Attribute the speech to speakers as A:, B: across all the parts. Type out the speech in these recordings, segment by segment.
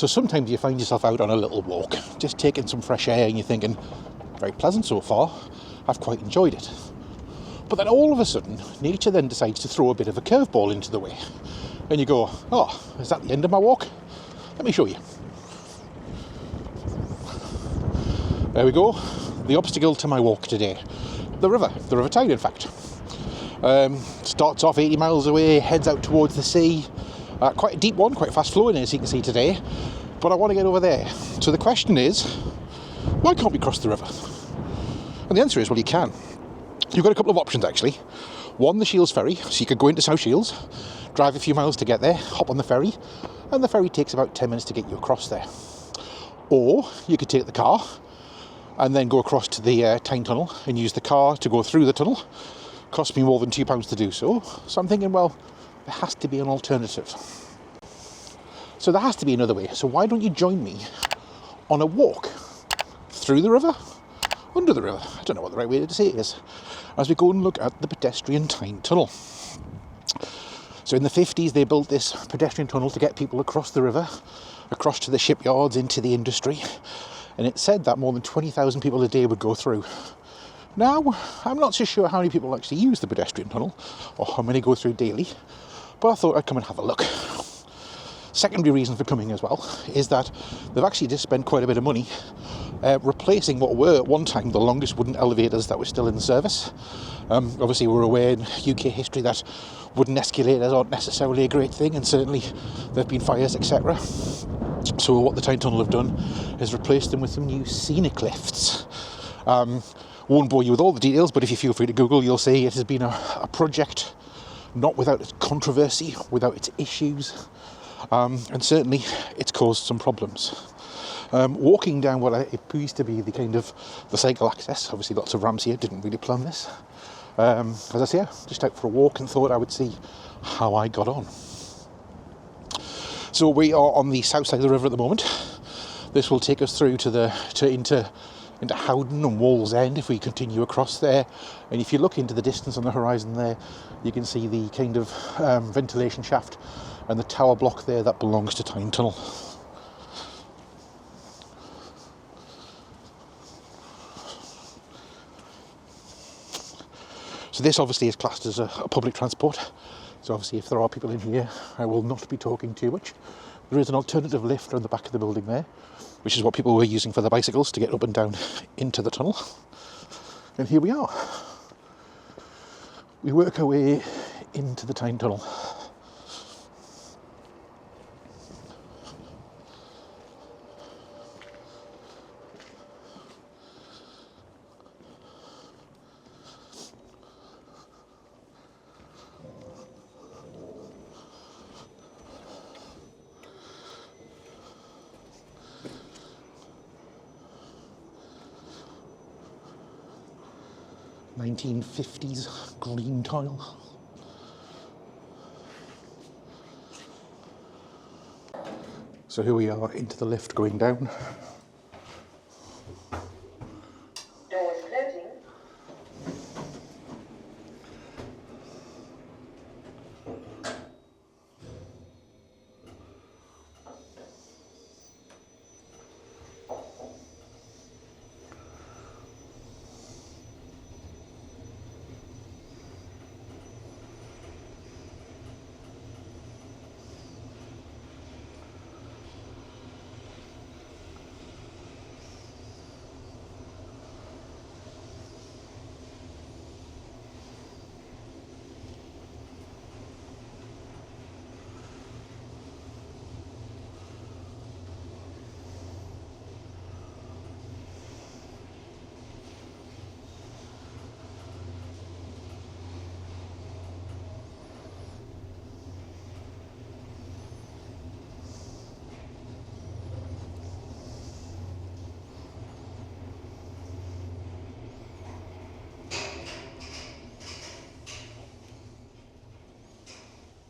A: So sometimes you find yourself out on a little walk, just taking some fresh air, and you're thinking, very pleasant so far, I've quite enjoyed it. But then all of a sudden, nature then decides to throw a bit of a curveball into the way. And you go, oh, is that the end of my walk? Let me show you. There we go, the obstacle to my walk today. The River Tyne in fact. Starts off 80 miles away, heads out towards the sea. Quite a deep one, quite fast flowing as you can see today. But I want to get over there. So the question is, why can't we cross the river? And the answer is, well, you can. You've got a couple of options actually. One, the Shields Ferry, so you could go into South Shields, drive a few miles to get there, hop on the ferry, and the ferry takes about 10 minutes to get you across there. Or you could take the car and then go across to the Tyne Tunnel and use the car to go through the tunnel. Cost me more than £2 to do so. So I'm thinking, well, there has to be an alternative. So there has to be another way. So why don't you join me on a walk through the river, under the river? I don't know what the right way to say it is. As we go and look at the pedestrian Tyne Tunnel. So in the 50s, they built this pedestrian tunnel to get people across the river, across to the shipyards, into the industry. And it said that more than 20,000 people a day would go through. Now, I'm not so sure how many people actually use the pedestrian tunnel, or how many go through daily, but I thought I'd come and have a look. Secondary reason for coming as well is that they've actually just spent quite a bit of money replacing what were at one time the longest wooden elevators that were still in service. Obviously we're aware in UK history that wooden escalators aren't necessarily a great thing, and certainly there have been fires, etc. So what the Tyne Tunnel have done is replaced them with some new scenic lifts. Won't bore you with all the details, but if you feel free to Google, you'll see it has been a project not without its controversy, without its issues, and certainly it's caused some problems. Walking down what appears to be the cycle access, obviously lots of ramps here, didn't really plan this. As I say, just out for a walk and thought I would see how I got on. So we are on the south side of the river at the moment. This will take us through into Howden and Wallsend if we continue across there. And if you look into the distance on the horizon there, you can see the ventilation shaft and the tower block there that belongs to Tyne Tunnel. So this obviously is classed as a public transport. So obviously if there are people in here, I will not be talking too much. There is an alternative lift on the back of the building there, which is what people were using for their bicycles to get up and down into the tunnel. And here we are. We work our way into the Tyne Tunnel. (1950s) green tile. So here we are into the lift going down.
B: Doors closing.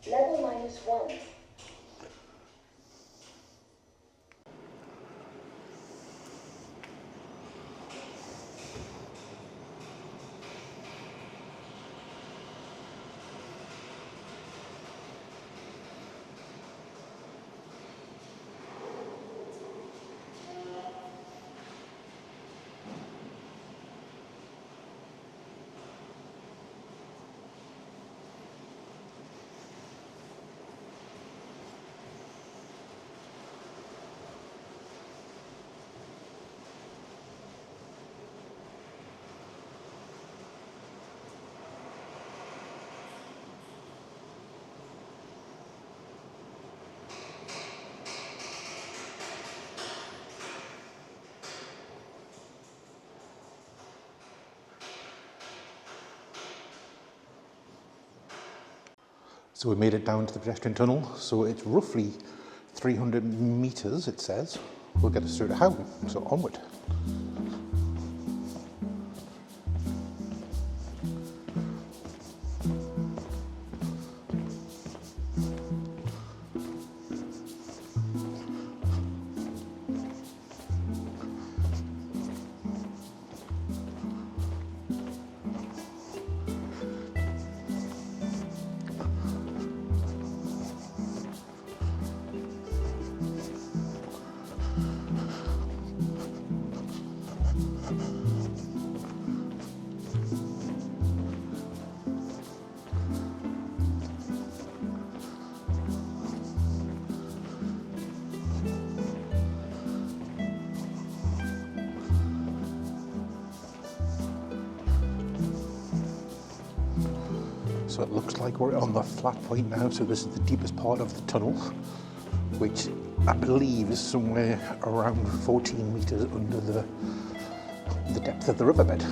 B: Level -1.
A: So we made it down to the pedestrian tunnel, so it's roughly 300 metres, it says. Will get us through to Howden, so onward. So it looks like we're on the flat point now, so this is the deepest part of the tunnel, which I believe is somewhere around 14 metres under the depth of the riverbed.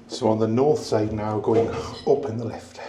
A: So on the north side now, going up in the lift.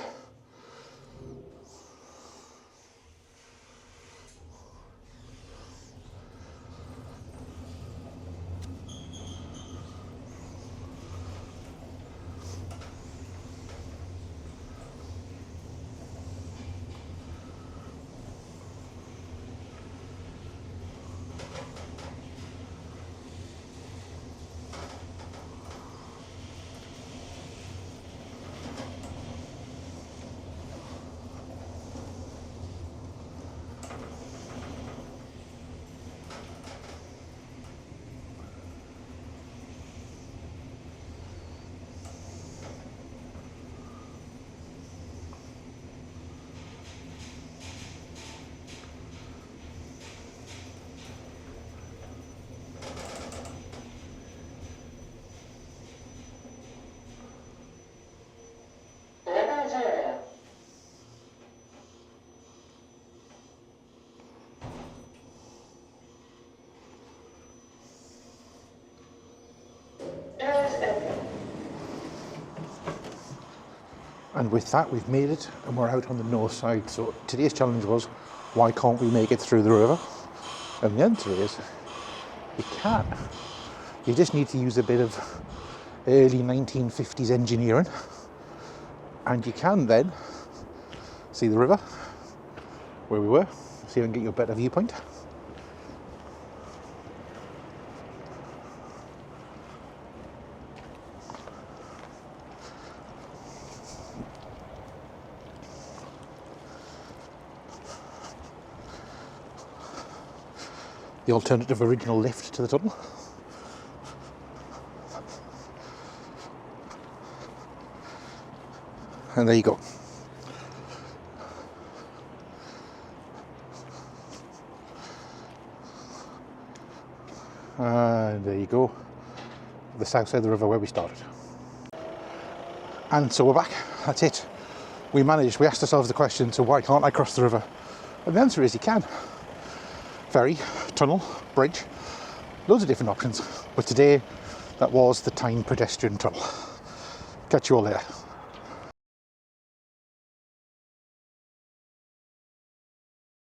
A: And with that, we've made it and we're out on the north side. So today's challenge was, why can't we make it through the river? And the answer is, we can. You just need to use a bit of early 1950s engineering, and you can then see the river where we were. See if I can get you a better viewpoint. The alternative original lift to the tunnel. And there you go. And there you go. The south side of the river where we started. And so we're back. That's it. We managed. We asked ourselves the question, so why can't I cross the river? And the answer is you can. Ferry, tunnel, bridge, loads of different options. But today, that was the Tyne pedestrian tunnel. Catch you all later.